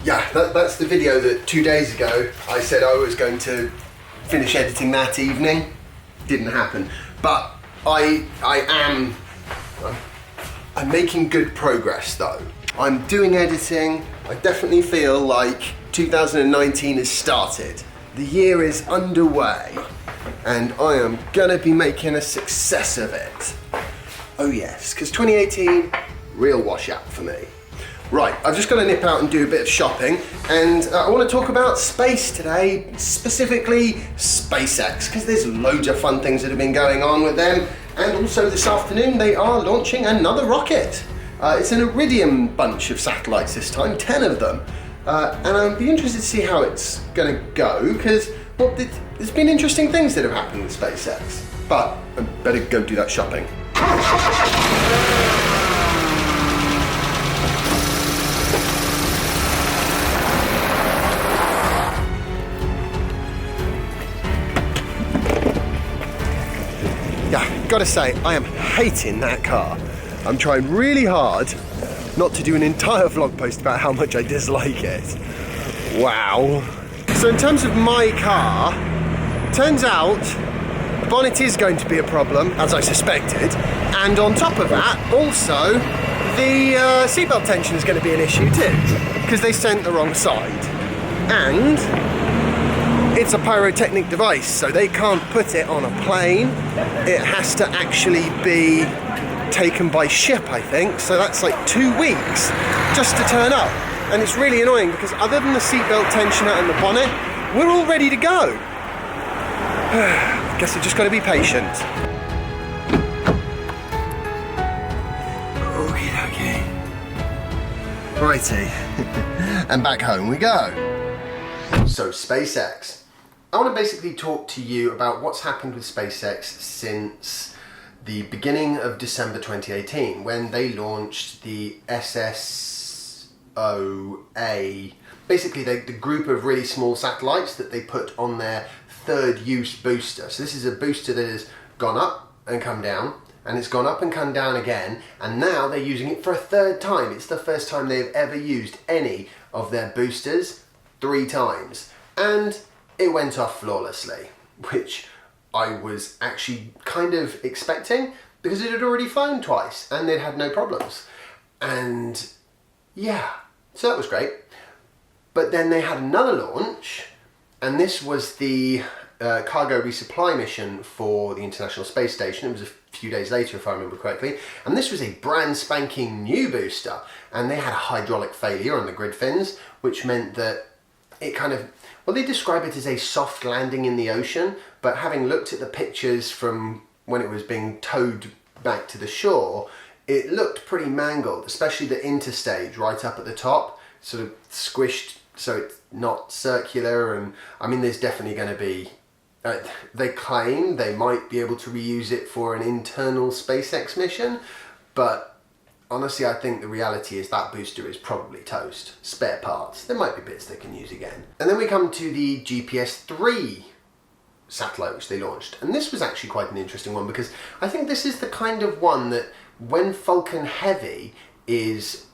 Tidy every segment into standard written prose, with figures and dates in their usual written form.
Yeah, that's the video that 2 days ago I said I was going to finish editing that evening. Didn't happen. But I'm making good progress though. I'm doing editing. I definitely feel like 2019 has started. The year is underway and I am gonna be making a success of it. Oh yes, because 2018, real washout for me. Right, I've just got to nip out and do a bit of shopping, and I want to talk about space today, specifically SpaceX, because there's loads of fun things that have been going on with them, and also this afternoon they are launching another rocket. It's an Iridium bunch of satellites this time, 10 of them, and I'd be interested to see how it's going to go, because there's been interesting things that have happened with SpaceX, but I better go do that shopping. Yeah, gotta say, I am hating that car. I'm trying really hard not to do an entire vlog post about how much I dislike it. Wow. So in terms of my car, turns out the bonnet is going to be a problem, as I suspected, and on top of that, also, the seatbelt tension is going to be an issue too, because they sent the wrong side. And it's a pyrotechnic device, so they can't put it on a plane. It has to actually be taken by ship, I think, so that's like 2 weeks just to turn up. And it's really annoying because other than the seatbelt tensioner and the bonnet, we're all ready to go. Guess I just got to be patient. Okay. Righty. And back home we go. So SpaceX. I want to basically talk to you about what's happened with SpaceX since the beginning of December 2018 when they launched the SSOA, basically the group of really small satellites that they put on their third use booster. So this is a booster that has gone up and come down, and it's gone up and come down again, and now they're using it for a third time. It's the first time they've ever used any of their boosters 3 times, and it went off flawlessly, which I was actually kind of expecting because it had already flown twice and they'd had no problems. And yeah, so that was great. But then they had another launch, and this was the cargo resupply mission for the International Space Station. It was a few days later, if I remember correctly, and this was a brand spanking new booster, and they had a hydraulic failure on the grid fins, which meant that it kind of, well, they describe it as a soft landing in the ocean, but having looked at the pictures from when it was being towed back to the shore, it looked pretty mangled, especially the interstage right up at the top, sort of squished so it's not circular. And I mean, there's definitely going to be, they claim they might be able to reuse it for an internal SpaceX mission, but honestly, I think the reality is that booster is probably toast. Spare parts. There might be bits they can use again. And then we come to the GPS-3 satellite which they launched. And this was actually quite an interesting one because I think this is the kind of one that when Falcon Heavy is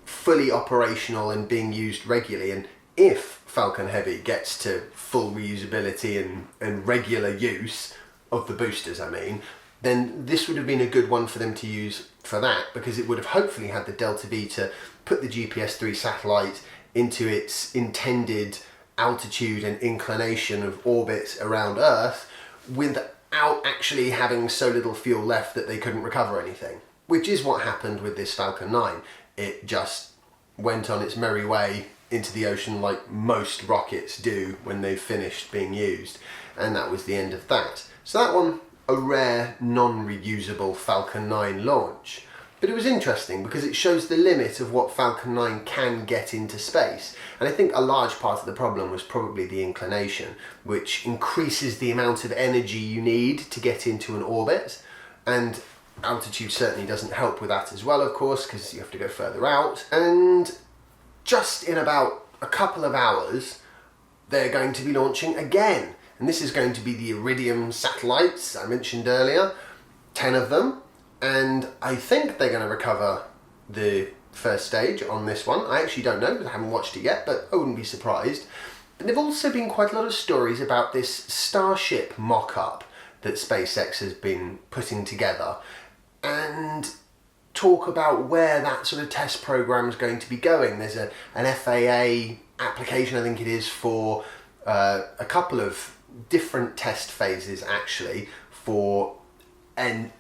fully operational and being used regularly, and if Falcon Heavy gets to full reusability and regular use of the boosters, I mean, then this would have been a good one for them to use for that, because it would have hopefully had the Delta V to put the GPS-3 satellite into its intended altitude and inclination of orbit around Earth without actually having so little fuel left that they couldn't recover anything, which is what happened with this Falcon 9. It just went on its merry way into the ocean like most rockets do when they've finished being used, and that was the end of that. So that one, a rare non-reusable Falcon 9 launch. But it was interesting because it shows the limit of what Falcon 9 can get into space. And I think a large part of the problem was probably the inclination, which increases the amount of energy you need to get into an orbit. And altitude certainly doesn't help with that as well, of course, because you have to go further out. And just in about a couple of hours, they're going to be launching again. And this is going to be the Iridium satellites I mentioned earlier, 10 of them. And I think they're going to recover the first stage on this one. I actually don't know, because I haven't watched it yet, but I wouldn't be surprised. But there've also been quite a lot of stories about this Starship mock-up that SpaceX has been putting together, and talk about where that sort of test program is going to be going. There's an FAA application, I think it is, for a couple of different test phases actually for an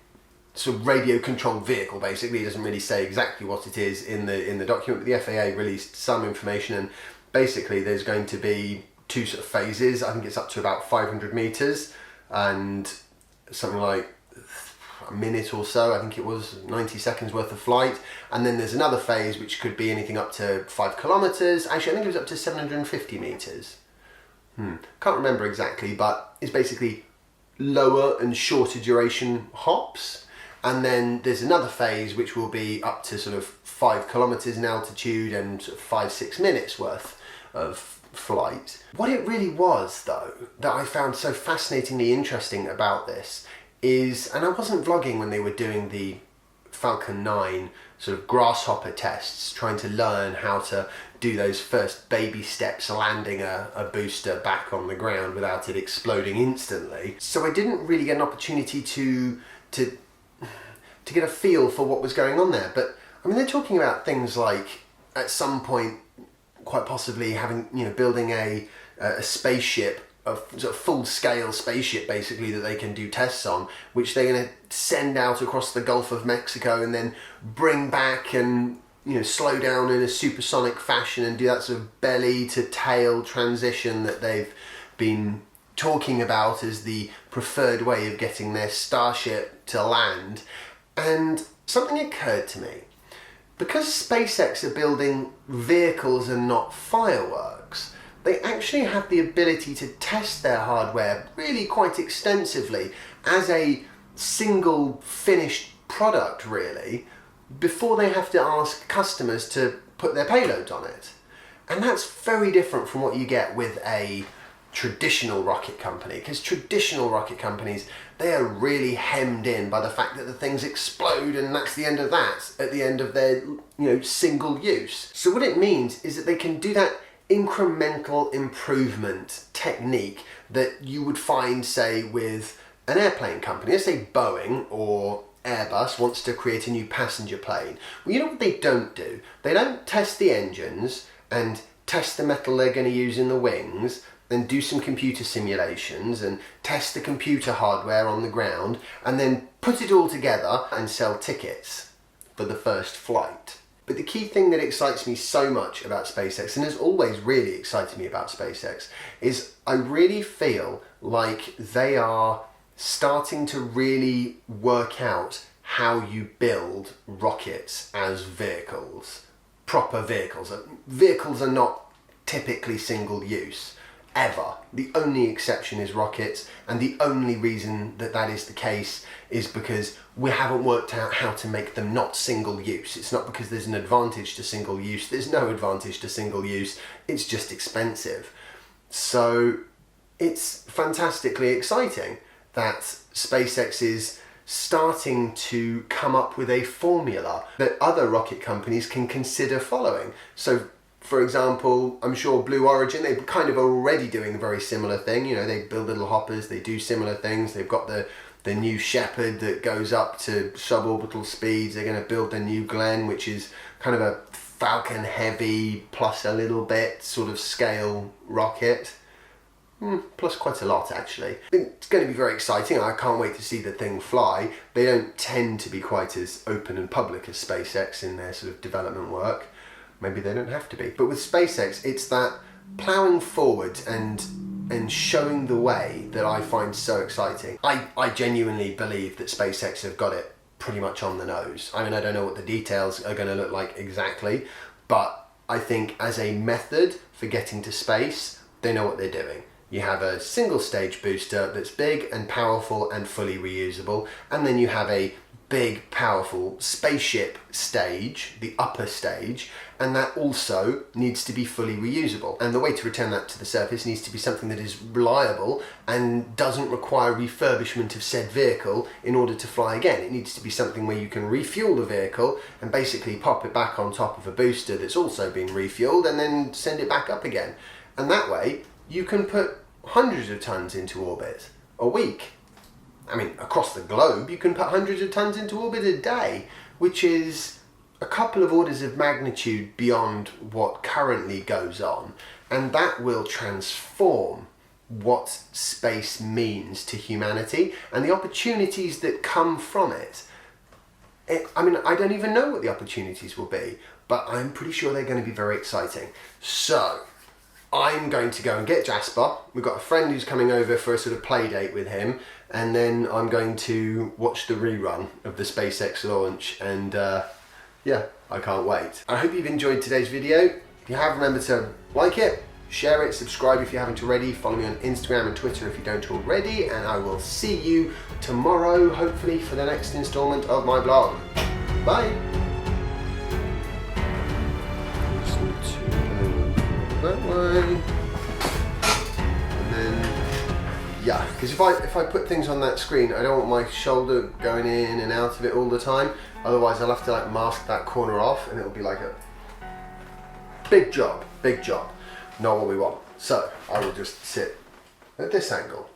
sort of radio controlled vehicle. Basically, it doesn't really say exactly what it is in the document, but the FAA released some information, and basically there's going to be two sort of phases. I think it's up to about 500 meters and something like a minute or so, I think it was 90 seconds worth of flight. And then there's another phase which could be anything up to 5 kilometers. Actually, I think it was up to 750 meters. Can't remember exactly, but it's basically lower and shorter duration hops. And then there's another phase which will be up to sort of 5 kilometers in altitude and sort of 5-6 minutes worth of flight. What it really was, though, that I found so fascinatingly interesting about this is, and I wasn't vlogging when they were doing the Falcon 9 sort of grasshopper tests, trying to learn how to do those first baby steps, landing a booster back on the ground without it exploding instantly. So I didn't really get an opportunity to get a feel for what was going on there. But I mean, they're talking about things like, at some point, quite possibly having, building a spaceship, a sort of full-scale spaceship basically, that they can do tests on, which they're going to send out across the Gulf of Mexico and then bring back and slow down in a supersonic fashion and do that sort of belly to tail transition that they've been talking about as the preferred way of getting their Starship to land. And something occurred to me. Because SpaceX are building vehicles and not fireworks, they actually have the ability to test their hardware really quite extensively as a single finished product, really, before they have to ask customers to put their payloads on it. And that's very different from what you get with a traditional rocket company, because traditional rocket companies, they are really hemmed in by the fact that the things explode, and that's the end of that, at the end of their single use. So what it means is that they can do that incremental improvement technique that you would find, say, with an airplane company. Let's say Boeing or Airbus wants to create a new passenger plane. Well, you know what they don't do? They don't test the engines and test the metal they're going to use in the wings, then do some computer simulations and test the computer hardware on the ground, and then put it all together and sell tickets for the first flight. But the key thing that excites me so much about SpaceX, and has always really excited me about SpaceX, is I really feel like they are starting to really work out how you build rockets as vehicles, proper vehicles. Vehicles are not typically single use, ever. The only exception is rockets, and the only reason that that is the case is because we haven't worked out how to make them not single use. It's not because there's an advantage to single use. There's no advantage to single use. It's just expensive. So it's fantastically exciting that SpaceX is starting to come up with a formula that other rocket companies can consider following. So, for example, I'm sure Blue Origin, they're kind of already doing a very similar thing. They build little hoppers, they do similar things. They've got the new Shepard that goes up to suborbital speeds. They're going to build the new Glenn, which is kind of a Falcon Heavy plus a little bit sort of scale rocket. Plus quite a lot, actually. It's going to be very exciting. I can't wait to see the thing fly. They don't tend to be quite as open and public as SpaceX in their sort of development work. Maybe they don't have to be. But with SpaceX, it's that ploughing forward and showing the way that I find so exciting. I genuinely believe that SpaceX have got it pretty much on the nose. I mean, I don't know what the details are going to look like exactly, but I think as a method for getting to space, they know what they're doing. You have a single stage booster that's big and powerful and fully reusable, and then you have a big powerful spaceship stage, the upper stage, and that also needs to be fully reusable. And the way to return that to the surface needs to be something that is reliable and doesn't require refurbishment of said vehicle in order to fly again. It needs to be something where you can refuel the vehicle and basically pop it back on top of a booster that's also been refueled and then send it back up again. And that way you can put hundreds of tons into orbit a week. I mean, across the globe, you can put hundreds of tons into orbit a day, which is a couple of orders of magnitude beyond what currently goes on. And that will transform what space means to humanity and the opportunities that come from it. I mean, I don't even know what the opportunities will be, but I'm pretty sure they're going to be very exciting. So, I'm going to go and get Jasper. We've got a friend who's coming over for a sort of play date with him, and then I'm going to watch the rerun of the SpaceX launch, and yeah, I can't wait. I hope you've enjoyed today's video. If you have, remember to like it, share it, subscribe if you haven't already, follow me on Instagram and Twitter if you don't already, and I will see you tomorrow, hopefully, for the next installment of my blog. Bye! That way, and then yeah, because if I put things on that screen, I don't want my shoulder going in and out of it all the time. Otherwise, I'll have to like mask that corner off, and it'll be like a big job, not what we want. So I will just sit at this angle.